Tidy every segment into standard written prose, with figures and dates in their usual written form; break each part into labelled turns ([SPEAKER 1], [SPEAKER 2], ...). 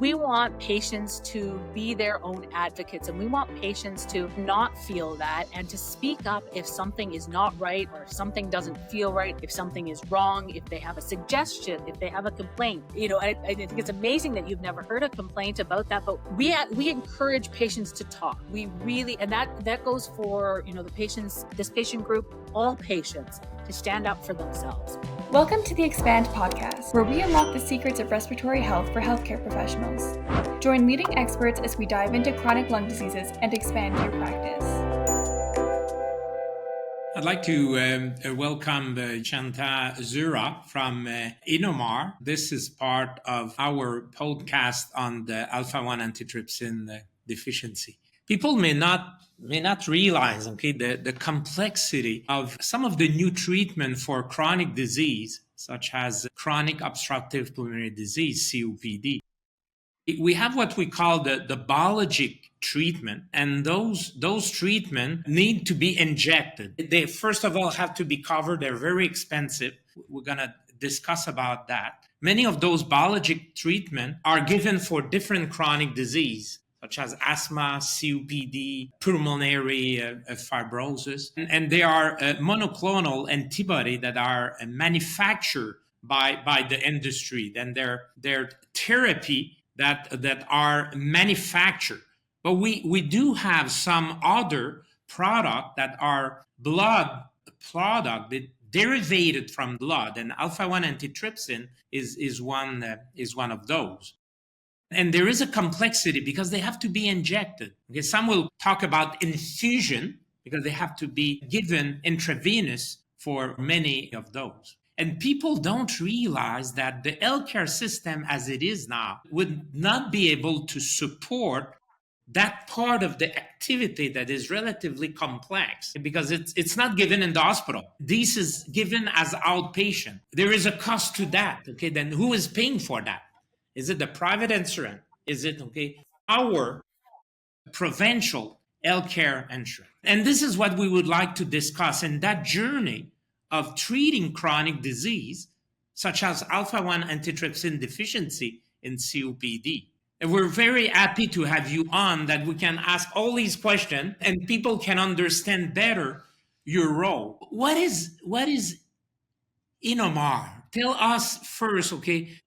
[SPEAKER 1] We want patients to be their own advocates, and we want patients to not feel that and to speak up if something is not right or if something doesn't feel right, if something is wrong, if they have a suggestion, if they have a complaint. I think it's amazing that you've never heard a complaint about that, but we encourage patients to talk. We really, and that goes for, this patient group, all patients, to stand up for themselves.
[SPEAKER 2] Welcome to the Expand podcast, where we unlock the secrets of respiratory health for healthcare professionals. Join leading experts as we dive into chronic lung diseases and expand your practice.
[SPEAKER 3] I'd like to welcome Shanta Zurock from Innomar. This is part of our podcast on the Alpha-1 Antitrypsin Deficiency. People may not realize, the complexity of some of the new treatment for chronic disease, such as chronic obstructive pulmonary disease, COPD. We have what we call the biologic treatment, and those treatment need to be injected. They first of all have to be covered. They're very expensive. We're going to discuss about that. Many of those biologic treatment are given for different chronic disease, such as asthma, COPD, pulmonary fibrosis. And they are monoclonal antibody that are manufactured by the industry. Then they're therapy that are manufactured. But we do have some other product that are blood product that derivated from blood, and Alpha-1 antitrypsin is one of those. And there is a complexity because they have to be injected. Okay, some will talk about infusion because they have to be given intravenous for many of those. And people don't realize that the healthcare system as it is now would not be able to support that part of the activity that is relatively complex because it's not given in the hospital. This is given as outpatient. There is a cost to that. Okay, then who is paying for that? Is it the private insurance? Is it, our provincial healthcare insurance? And this is what we would like to discuss in that journey of treating chronic disease, such as Alpha-1 Antitrypsin Deficiency in COPD. And we're very happy to have you on that we can ask all these questions and people can understand better your role. What is Innomar? Tell us first,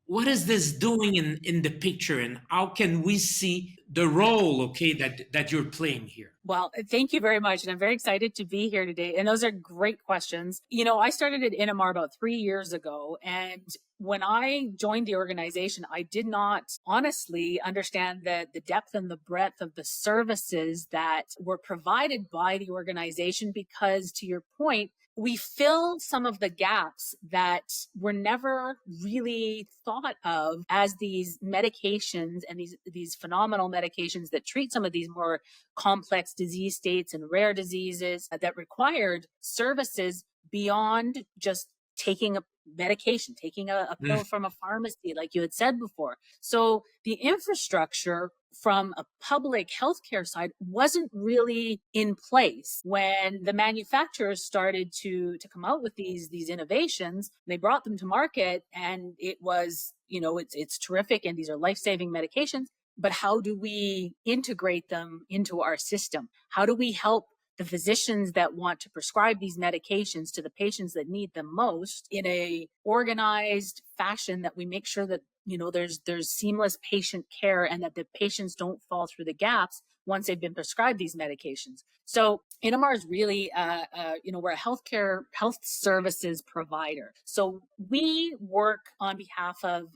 [SPEAKER 3] what is this doing in the picture and how can we see the role, that you're playing here?
[SPEAKER 1] Well, thank you very much. And I'm very excited to be here today. And those are great questions. I started at Innomar about 3 years ago. And when I joined the organization, I did not honestly understand the depth and the breadth of the services that were provided by the organization because, to your point, we filled some of the gaps that were never really thought of as these medications and these phenomenal medications that treat some of these more complex disease states and rare diseases that required services beyond just taking a medication, taking a pill from a pharmacy, like you had said before. So the infrastructure from a public healthcare side wasn't really in place when the manufacturers started to come out with these innovations. They brought them to market and it was, it's terrific and these are life-saving medications, but how do we integrate them into our system? How do we help the physicians that want to prescribe these medications to the patients that need them most in a organized fashion that we make sure that, there's seamless patient care and that the patients don't fall through the gaps once they've been prescribed these medications. So Innomar is really, we're a health services provider. So we work on behalf of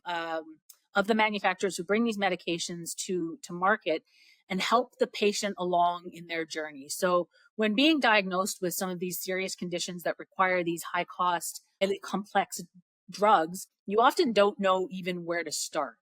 [SPEAKER 1] the manufacturers who bring these medications to market and help the patient along in their journey. So when being diagnosed with some of these serious conditions that require these high cost, complex drugs, you often don't know even where to start.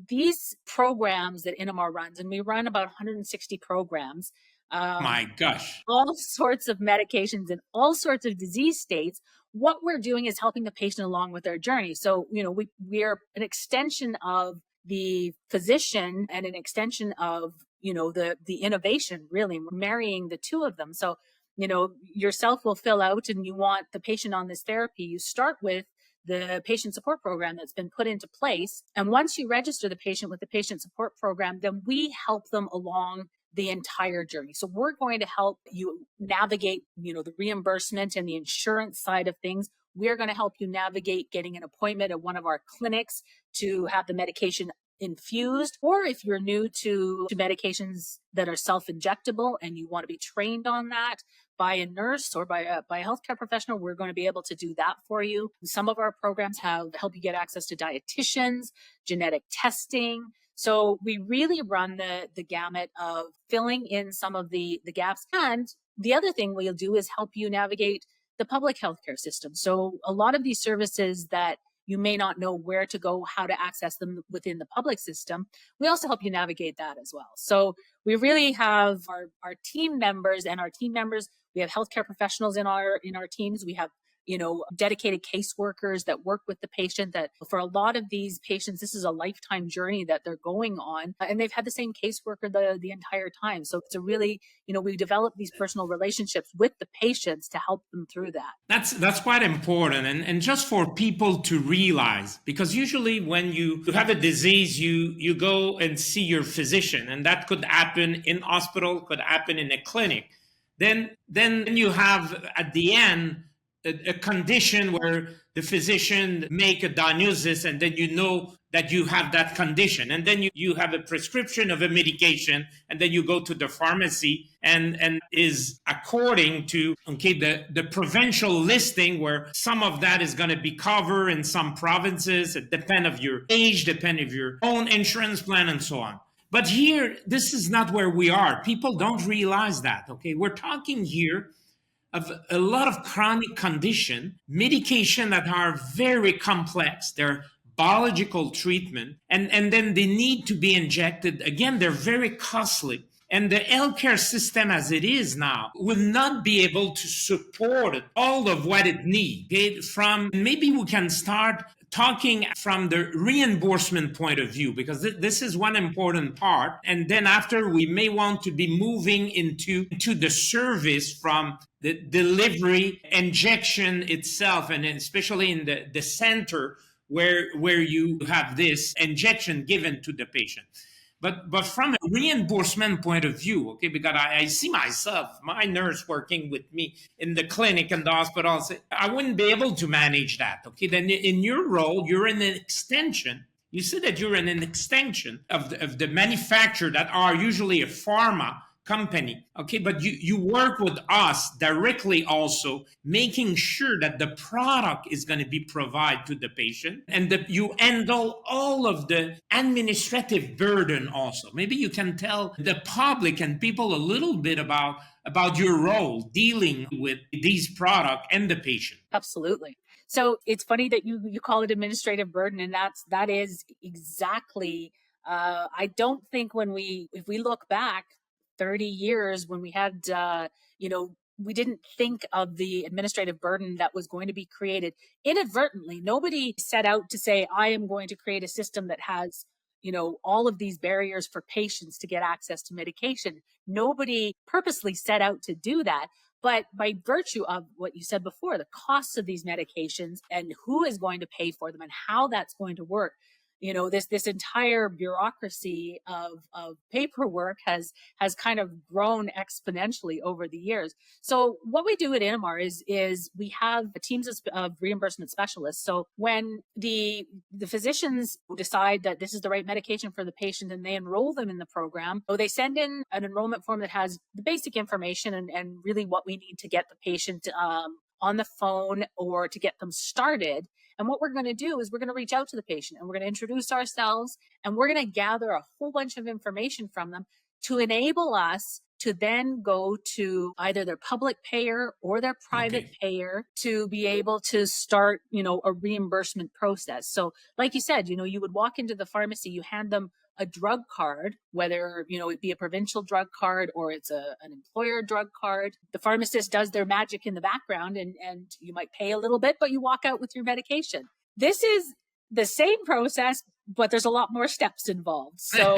[SPEAKER 1] These programs that Innomar runs, and we run about 160 programs.
[SPEAKER 3] My gosh.
[SPEAKER 1] All sorts of medications and all sorts of disease states. What we're doing is helping the patient along with their journey. So, we're an extension of the physician and an extension of, the innovation, really marrying the two of them. So, yourself will fill out and you want the patient on this therapy. You start with the patient support program that's been put into place. And once you register the patient with the patient support program, then we help them along the entire journey. So we're going to help you navigate, the reimbursement and the insurance side of things. We're going to help you navigate getting an appointment at one of our clinics to have the medication infused, or if you're new to medications that are self-injectable and you want to be trained on that by a nurse or by a healthcare professional, we're going to be able to do that for you. Some of our programs help you get access to dietitians, genetic testing. So we really run the gamut of filling in some of the gaps. And the other thing we'll do is help you navigate the public healthcare system. So a lot of these services that you may not know where to go, how to access them within the public system, we also help you navigate that as well. So we really have our team members, we have healthcare professionals in our teams. We have dedicated caseworkers that work with the patient. That for a lot of these patients, this is a lifetime journey that they're going on, and they've had the same caseworker the entire time. So it's a really, we develop these personal relationships with the patients to help them through that.
[SPEAKER 3] That's quite important, and just for people to realize, because usually when you have a disease, you go and see your physician, and that could happen in hospital, could happen in a clinic. Then you have at the end a condition where the physician make a diagnosis, and then you know that you have that condition, and then you have a prescription of a medication, and then you go to the pharmacy and is according to the provincial listing, where some of that is going to be covered in some provinces. It depends of your age, depend of your own insurance plan, and so on. But here, this is not where we are. People don't realize that. We're talking here of a lot of chronic condition, medication that are very complex. They're biological treatment, and then they need to be injected. Again, they're very costly. And the healthcare system as it is now will not be able to support all of what it needs. Maybe we can start talking from the reimbursement point of view, because this is one important part. And then after, we may want to be moving into the service from the delivery, injection itself, and especially in the center where you have this injection given to the patient. But from a reimbursement point of view, because I see myself, my nurse working with me in the clinic and the hospital, I wouldn't be able to manage that. Then in your role, you're in an extension. You see that you're in an extension of the manufacturer that are usually a pharma company. But you work with us directly also, making sure that the product is going to be provided to the patient, and that you handle all of the administrative burden also. Maybe you can tell the public and people a little bit about your role dealing with these products and the patient.
[SPEAKER 1] Absolutely. So it's funny that you call it administrative burden, and that is exactly, I don't think if we look back 30 years when we had, we didn't think of the administrative burden that was going to be created inadvertently. Nobody set out to say, I am going to create a system that has, all of these barriers for patients to get access to medication. Nobody purposely set out to do that. But by virtue of what you said before, the costs of these medications and who is going to pay for them and how that's going to work, this entire bureaucracy of paperwork has kind of grown exponentially over the years. So what we do at Innomar is we have teams of reimbursement specialists. So when the physicians decide that this is the right medication for the patient and they enroll them in the program, so they send in an enrollment form that has the basic information and really what we need to get the patient on the phone or to get them started. And what we're going to do is we're going to reach out to the patient and we're going to introduce ourselves, and we're going to gather a whole bunch of information from them to enable us to then go to either their public payer or their private payer to be able to start, a reimbursement process. So like you said, you would walk into the pharmacy, you hand them a drug card, whether, it be a provincial drug card or it's an employer drug card. The pharmacist does their magic in the background and you might pay a little bit, but you walk out with your medication. This is the same process, but there's a lot more steps involved. So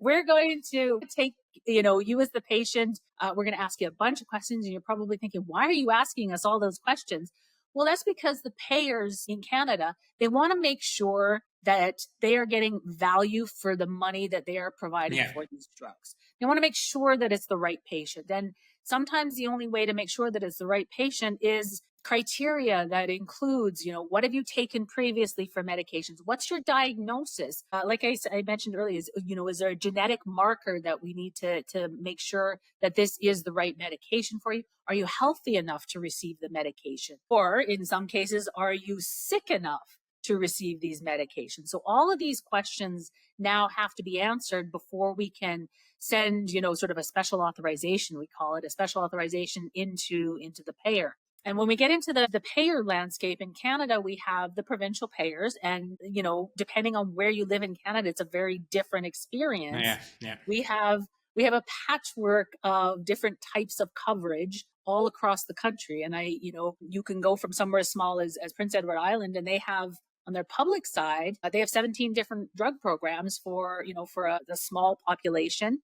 [SPEAKER 1] we're going to take, you as the patient, we're going to ask you a bunch of questions, and you're probably thinking, why are you asking us all those questions? Well, that's because the payers in Canada, they want to make sure that they are getting value for the money that they are providing
[SPEAKER 3] Yeah.
[SPEAKER 1] for these drugs. They want to make sure that it's the right patient. And sometimes the only way to make sure that it's the right patient is criteria that includes, what have you taken previously for medications? What's your diagnosis? Like I mentioned earlier, is there a genetic marker that we need to make sure that this is the right medication for you? Are you healthy enough to receive the medication? Or in some cases, are you sick enough to receive these medications? So all of these questions now have to be answered before we can send, sort of a special authorization, we call it a special authorization into the payer. And when we get into the payer landscape in Canada, we have the provincial payers. And, depending on where you live in Canada, it's a very different experience.
[SPEAKER 3] Yeah.
[SPEAKER 1] We have a patchwork of different types of coverage all across the country. And you can go from somewhere as small as Prince Edward Island, and they have on their public side, they have 17 different drug programs for a small population.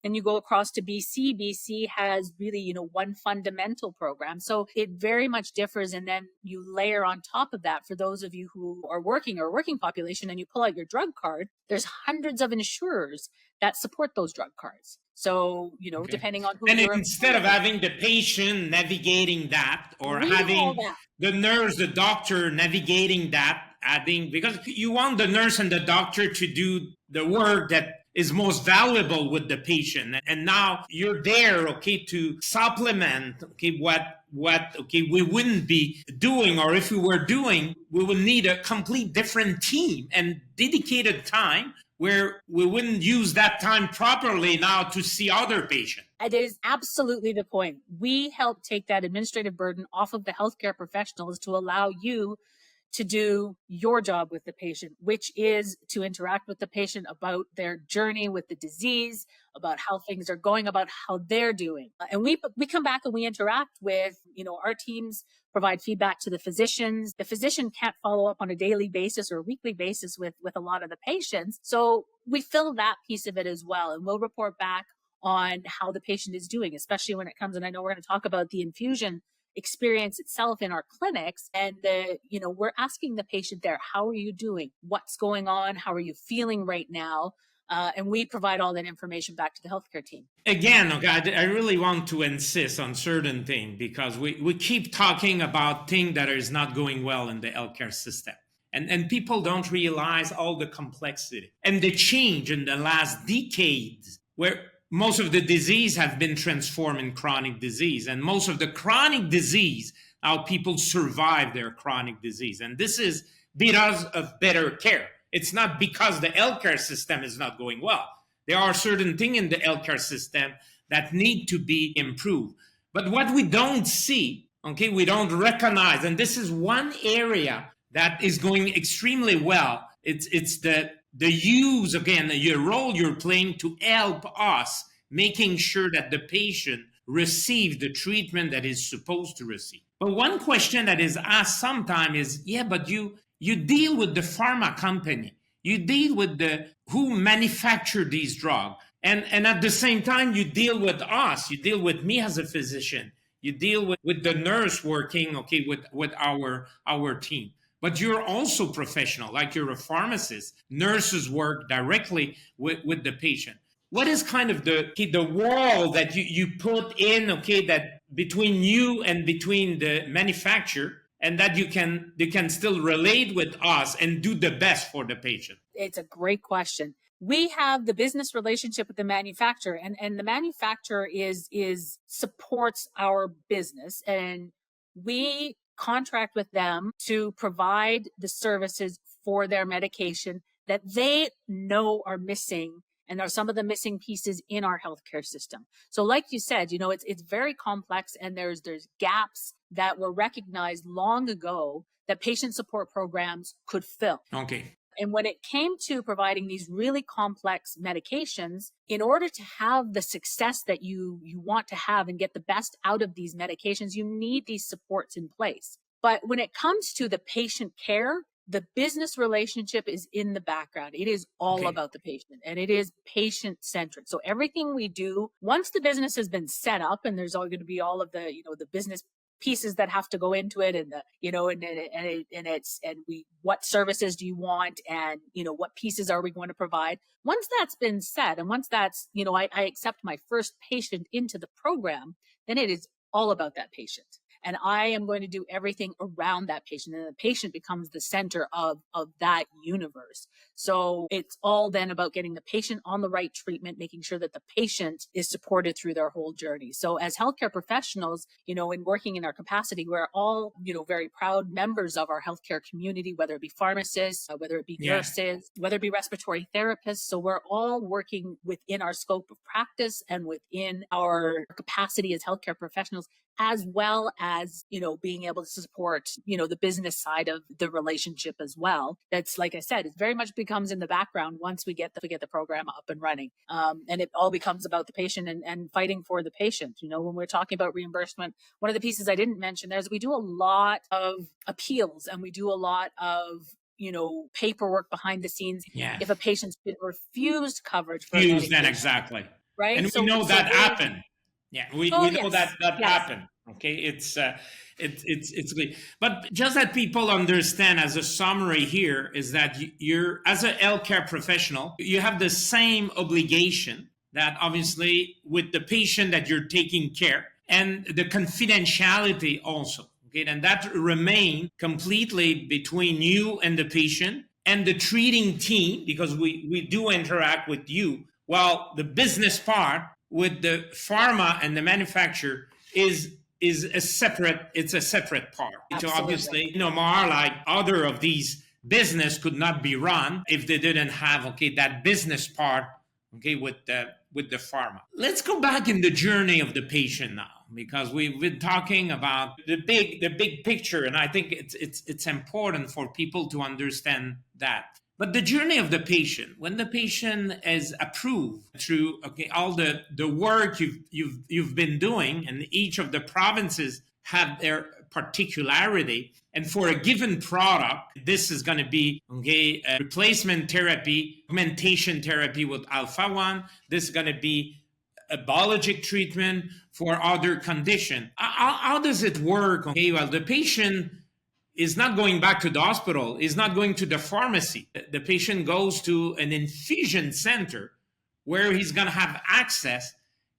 [SPEAKER 1] And you go across to BC. BC has really, one fundamental program. So it very much differs. And then you layer on top of that, for those of you who are working or working population, and you pull out your drug card, there's hundreds of insurers that support those drug cards. So,
[SPEAKER 3] Okay.
[SPEAKER 1] Depending on who
[SPEAKER 3] and
[SPEAKER 1] you're
[SPEAKER 3] instead of having the patient navigating that, or
[SPEAKER 1] reading all
[SPEAKER 3] having
[SPEAKER 1] that.
[SPEAKER 3] the nurse, the doctor navigating that, because you want the nurse and the doctor to do the work that is most valuable with the patient. And now you're there, to supplement, what we wouldn't be doing, or if we were doing, we would need a complete different team and dedicated time, where we wouldn't use that time properly now to see other patients.
[SPEAKER 1] It is absolutely the point. We help take that administrative burden off of the healthcare professionals to allow you to do your job with the patient, which is to interact with the patient about their journey with the disease, about how things are going, about how they're doing. And we come back and we interact with, our teams provide feedback to the physicians. The physician can't follow up on a daily basis or a weekly basis with a lot of the patients. So we fill that piece of it as well. And we'll report back on how the patient is doing, especially when it comes, and I know we're going to talk about the infusion experience itself in our clinics. And we're asking the patient there, how are you doing? What's going on? How are you feeling right now? And we provide all that information back to the healthcare team.
[SPEAKER 3] Again, I really want to insist on certain things, because we keep talking about things that is not going well in the healthcare system. And people don't realize all the complexity and the change in the last decades, where most of the disease have been transformed in chronic disease, and most of the chronic disease, how people survive their chronic disease. And this is because of better care. It's not because the healthcare system is not going well. There are certain things in the healthcare system that need to be improved. But what we don't see, we don't recognize, and this is one area that is going extremely well. It's the use, again, your role you're playing to help us, making sure that the patient receives the treatment that is supposed to receive. But one question that is asked sometimes is, but you deal with the pharma company, you deal with who manufacture these drugs, and at the same time you deal with us, you deal with me as a physician, you deal with the nurse working, with our team. But you're also professional, like you're a pharmacist. Nurses work directly with the patient. What is kind of the wall that you put in, that between you and between the manufacturer, and that you can still relate with us and do the best for the patient?
[SPEAKER 1] It's a great question. We have the business relationship with the manufacturer, and the manufacturer supports our business, and we contract with them to provide the services for their medication that they know are missing, and are some of the missing pieces in our healthcare system. So like you said, it's very complex, and there's gaps that were recognized long ago that patient support programs could fill.
[SPEAKER 3] Okay.
[SPEAKER 1] And when it came to providing these really complex medications, in order to have the success that you want to have and get the best out of these medications, you need these supports in place. But when it comes to the patient care, the business relationship is in the background. It is all about the patient, and it is patient-centric. So everything we do, once the business has been set up, and there's all going to be all of the, the business pieces that have to go into it, and what services do you want, and what pieces are we going to provide. Once that's been said, and once that's, I accept my first patient into the program, then it is all about that patient. And I am going to do everything around that patient. And the patient becomes the center of that universe. So it's all then about getting the patient on the right treatment, making sure that the patient is supported through their whole journey. So as healthcare professionals, in working in our capacity, we're all, very proud members of our healthcare community, whether it be pharmacists, whether it be nurses, whether it be respiratory therapists. So we're all working within our scope of practice and within our capacity as healthcare professionals, as well as, being able to support, the business side of the relationship as well. That's, like I said, it very much becomes in the background once we get the program up and running. And it all becomes about the patient and fighting for the patient. When we're talking about reimbursement, one of the pieces I didn't mention there is we do a lot of appeals, and we do a lot of paperwork behind the scenes. If a patient's been refused coverage for
[SPEAKER 3] then exactly.
[SPEAKER 1] Right.
[SPEAKER 3] And we know that happened. Yeah, we know that happened. Okay, it's great. But just that people understand, as a summary here, is that you're, as a healthcare professional, you have the same obligation that obviously with the patient that you're taking care, and the confidentiality also. Okay, and that remain completely between you and the patient and the treating team, because we do interact with you. While the business part with the pharma and the manufacturer is a separate part. So obviously, more like other of these business could not be run if they didn't have that business part with the pharma. Let's go back in the journey of the patient now, because we've been talking about the big picture, and I think it's important for people to understand that. But the journey of the patient, when the patient is approved through all the work you've been doing, and each of the provinces have their particularity, and for a given product, this is going to be a replacement therapy, augmentation therapy with Alpha-1. This is going to be a biologic treatment for other condition. How does it work? Well, the patient is not going back to the hospital, is not going to the pharmacy. The patient goes to an infusion center where he's going to have access,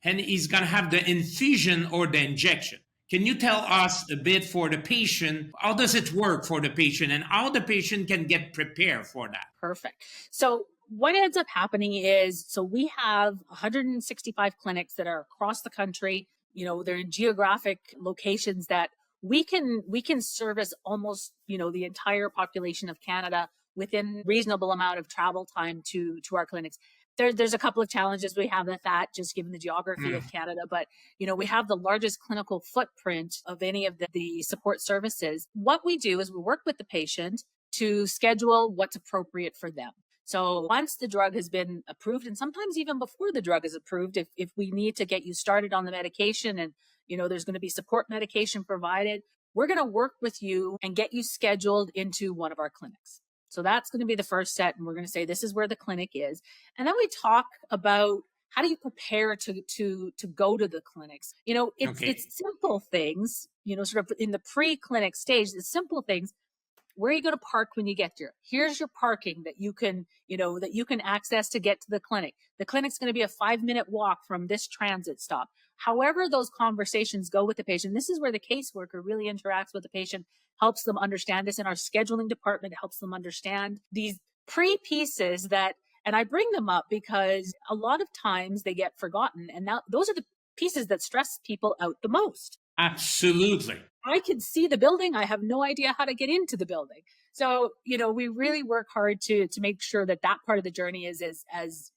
[SPEAKER 3] and he's going to have the infusion or the injection. Can you tell us a bit for the patient, how does it work for the patient, and how the patient can get prepared for that?
[SPEAKER 1] Perfect. So what ends up happening is, we have 165 clinics that are across the country. They're in geographic locations that we can service almost, the entire population of Canada within reasonable amount of travel time to our clinics. There's a couple of challenges we have with that, just given the geography of Canada. But, we have the largest clinical footprint of any of the support services. What we do is we work with the patient to schedule what's appropriate for them. So once the drug has been approved, and sometimes even before the drug is approved, if we need to get you started on the medication, and there's going to be support medication provided, we're going to work with you and get you scheduled into one of our clinics. So that's going to be the first set. And we're going to say, this is where the clinic is. And then we talk about, how do you prepare to go to the clinics? It's simple things, sort of in the pre-clinic stage, the simple things. Where are you going to park when you get there? Here's your parking that you can access to get to the clinic. The clinic's going to be a 5-minute walk from this transit stop. However those conversations go with the patient, this is where the caseworker really interacts with the patient, helps them understand this. In our scheduling department, it helps them understand these pre-pieces and I bring them up because a lot of times they get forgotten. And now those are the pieces that stress people out the most.
[SPEAKER 3] Absolutely.
[SPEAKER 1] I can see the building. I have no idea how to get into the building. So, we really work hard to make sure that part of the journey is as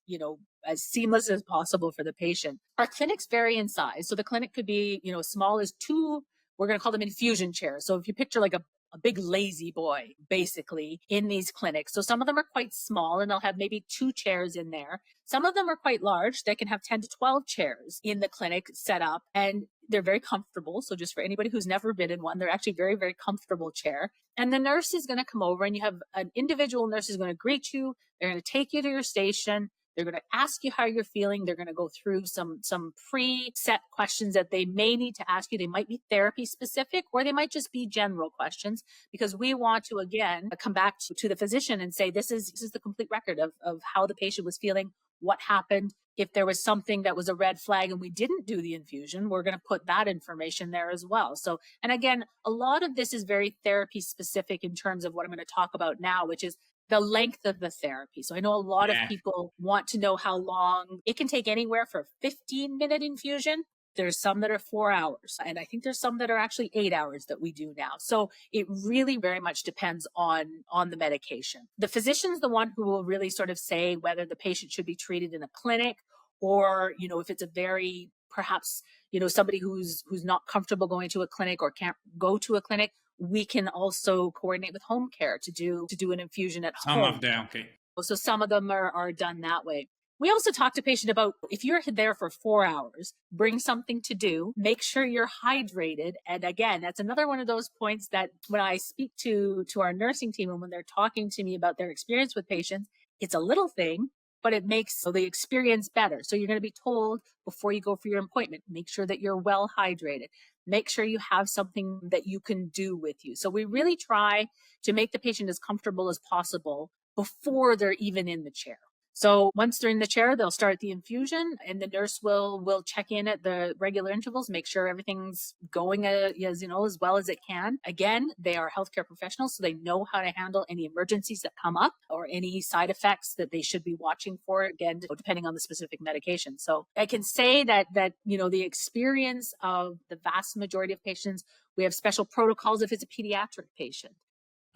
[SPEAKER 1] seamless as possible for the patient. Our clinics vary in size. So the clinic could be, small as 2, we're going to call them infusion chairs. So if you picture like a big lazy boy, basically, in these clinics. So some of them are quite small, and they'll have maybe 2 chairs in there. Some of them are quite large. They can have 10 to 12 chairs in the clinic set up, and they're very comfortable. So just for anybody who's never been in one, they're actually very, very comfortable chair. And the nurse is going to come over, and you have an individual nurse who's going to greet you. They're going to take you to your station. They're going to ask you how you're feeling. They're going to go through some pre-set questions that they may need to ask you. They might be therapy specific, or they might just be general questions, because we want to, again, come back to the physician and say, this is the complete record of how the patient was feeling, what happened. If there was something that was a red flag and we didn't do the infusion, we're going to put that information there as well. So, and again, a lot of this is very therapy specific in terms of what I'm going to talk about now, which is the length of the therapy. So I know a lot of people want to know how long. It can take anywhere from a 15-minute infusion. There's some that are 4 hours. And I think there's some that are actually 8 hours that we do now. So it really very much depends on the medication. The physician's the one who will really sort of say whether the patient should be treated in a clinic, or, if it's a very, perhaps, somebody who's not comfortable going to a clinic or can't go to a clinic, we can also coordinate with home care to do an infusion at home.
[SPEAKER 3] Some of them, okay.
[SPEAKER 1] So some of them are done that way. We also talk to patient about, if you're there for 4 hours, bring something to do, make sure you're hydrated. And again, that's another one of those points that when I speak to our nursing team and when they're talking to me about their experience with patients, it's a little thing, but it makes the experience better. So you're going to be told before you go for your appointment, make sure that you're well hydrated. Make sure you have something that you can do with you. So we really try to make the patient as comfortable as possible before they're even in the chair. So once they're in the chair, they'll start the infusion, and the nurse will check in at the regular intervals, make sure everything's going as well as it can. Again, they are healthcare professionals, so they know how to handle any emergencies that come up or any side effects that they should be watching for, again, depending on the specific medication. So I can say that the experience of the vast majority of patients, we have special protocols if it's a pediatric patient.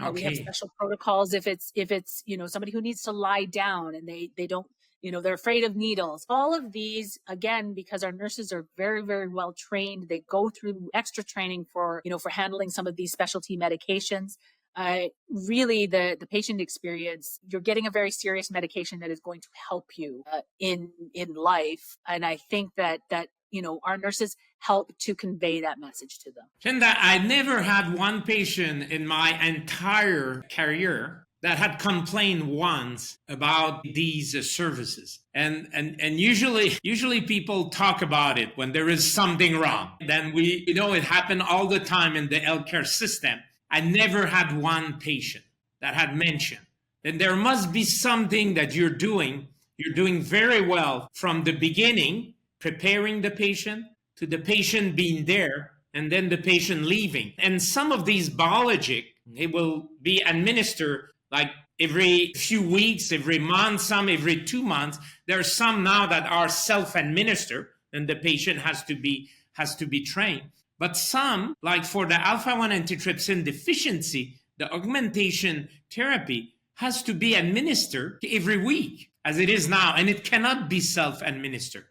[SPEAKER 3] Okay.
[SPEAKER 1] We have special protocols if it's somebody who needs to lie down and they don't, they're afraid of needles. All of these, again, because our nurses are very, very well trained, they go through extra training for handling some of these specialty medications. Really, the patient experience, you're getting a very serious medication that is going to help you in life, and I think that our nurses help to convey that message to them.
[SPEAKER 3] Shanta, I never had one patient in my entire career that had complained once about these services. And usually people talk about it when there is something wrong. Then it happened all the time in the healthcare system. I never had one patient that had mentioned. Then there must be something that you're doing very well from the beginning, preparing the patient, to the patient being there, and then the patient leaving. And some of these biologic, they will be administered like every few weeks, every month, some every 2 months. There are some now that are self-administered, and the patient has to be trained. But some, like for the Alpha-1 Antitrypsin Deficiency, the augmentation therapy has to be administered every week, as it is now, and it cannot be self-administered.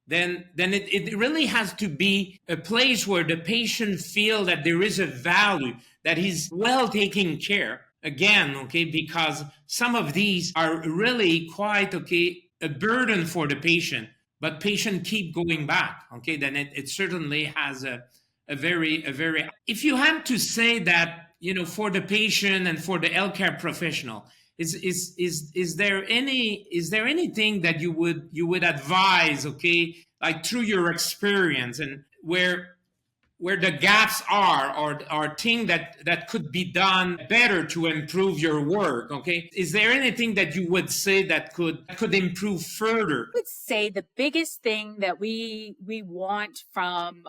[SPEAKER 3] Then it really has to be a place where the patient feel that there is a value, that he's well taken care. Again, okay, because some of these are really quite, a burden for the patient, but patient keep going back, okay, then it certainly has a very, if you had to say that, for the patient and for the healthcare professional, is there anything that you would advise, like through your experience, and where the gaps are, or thing that could be done better to improve your work, is there anything that you would say that could improve further?
[SPEAKER 1] I would say the biggest thing that we want from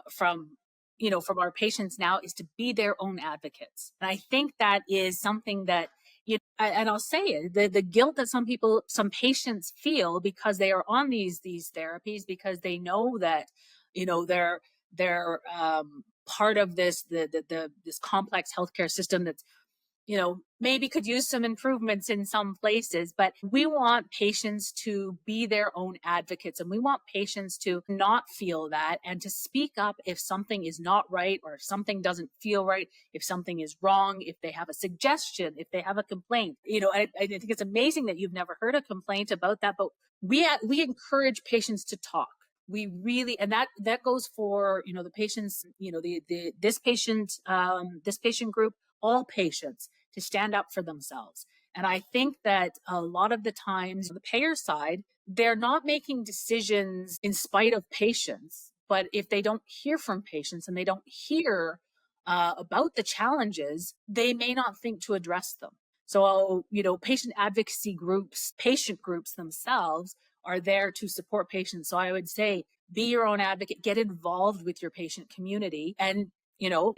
[SPEAKER 1] our patients now is to be their own advocates. And I think that is something that, and I'll say it, the guilt that some patients feel because they are on these therapies, because they know that, they're part of this complex healthcare system that's, maybe could use some improvements in some places, but we want patients to be their own advocates, and we want patients to not feel that and to speak up if something is not right, or if something doesn't feel right, if something is wrong, if they have a suggestion, if they have a complaint. I think it's amazing that you've never heard a complaint about that, but we encourage patients to talk. We really, and that goes for, the patients, this patient group, all patients, to stand up for themselves And I think that a lot of the times, the payer side, they're not making decisions in spite of patients. But if they don't hear from patients and they don't hear about the challenges, they may not think to address them. So, patient advocacy groups, patient groups themselves are there to support patients. So I would say, be your own advocate, get involved with your patient community, and,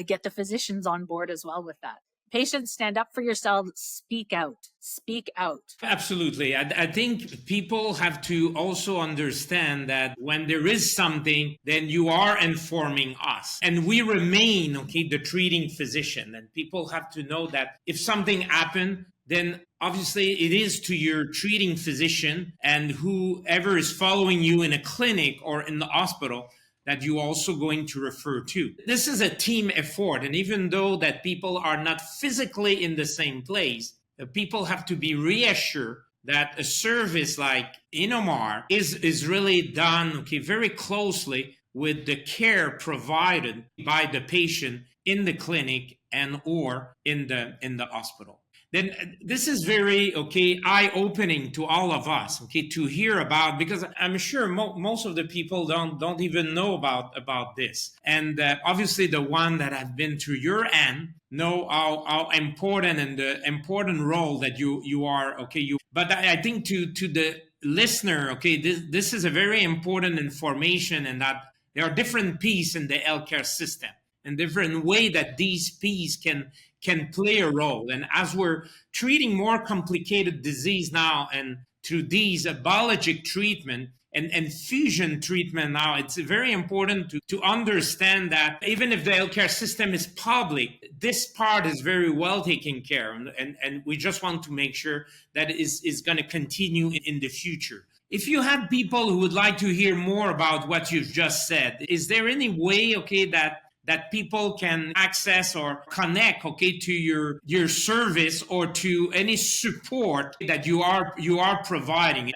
[SPEAKER 1] get the physicians on board as well with that. Patients, stand up for yourselves, speak out, speak out.
[SPEAKER 3] Absolutely. I think people have to also understand that when there is something, then you are informing us. And we remain, the treating physician. And people have to know that if something happened, then obviously it is to your treating physician and whoever is following you in a clinic or in the hospital that you also going to refer to. This is a team effort. And even though that people are not physically in the same place, people have to be reassured that a service like Innomar is really done very closely with the care provided by the patient in the clinic and or in the hospital. Then this is very, eye-opening to all of us, to hear about, because I'm sure most of the people don't even know about this. And obviously the one that have been through your end know how important and the important role that you are, But I think to the listener, this is a very important information, and that there are different pieces in the healthcare system and different way that these pieces can play a role. And as we're treating more complicated disease now, and through these biologic treatment and fusion treatment now, it's very important to understand that even if the healthcare system is public, this part is very well taken care of. And we just want to make sure that is going to continue in the future. If you have people who would like to hear more about what you've just said, is there any way, that people can access or connect, to your service or to any support that you are providing?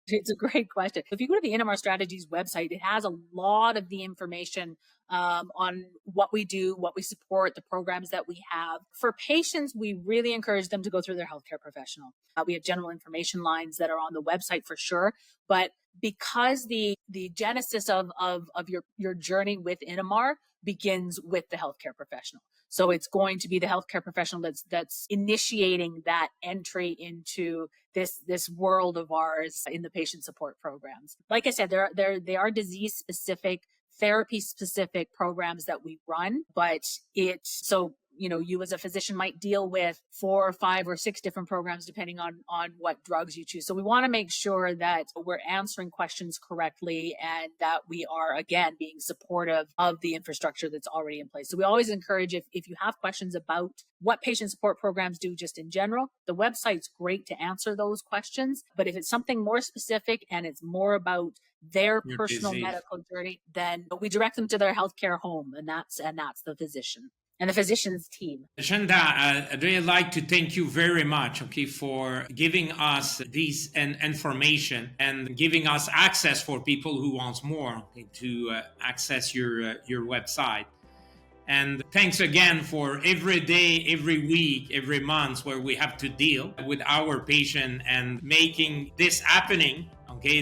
[SPEAKER 1] It's a great question. If you go to the Innomar Strategies website, it has a lot of the information on what we do, what we support, the programs that we have. For patients, we really encourage them to go through their healthcare professional. We have general information lines that are on the website for sure, but because the genesis of your journey with Innomar begins with the healthcare professional. So it's going to be the healthcare professional that's initiating that entry into this world of ours in the patient support programs. Like I said, they are disease specific, therapy specific programs that we run, but you as a physician might deal with 4 or 5 or 6 different programs depending on what drugs you choose. So we want to make sure that we're answering questions correctly and that we are, again, being supportive of the infrastructure that's already in place. So we always encourage, if you have questions about what patient support programs do just in general, the website's great to answer those questions. But if it's something more specific and it's more about their your personal disease, medical journey, then we direct them to their healthcare home, and that's the physician and the physician's team.
[SPEAKER 3] Shanta, I'd really like to thank you very much, for giving us these information and giving us access for people who wants more to access your website. And thanks again for every day, every week, every month where we have to deal with our patient and making this happening,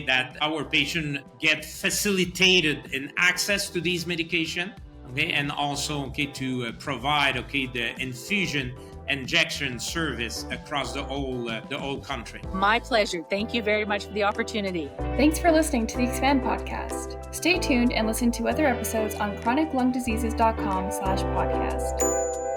[SPEAKER 3] that our patient get facilitated in access to these medication. And also to provide the infusion injection service across the whole country.
[SPEAKER 1] My pleasure. Thank you very much for the opportunity.
[SPEAKER 2] Thanks for listening to the Expand podcast. Stay tuned and listen to other episodes on chroniclungdiseases.com/podcast.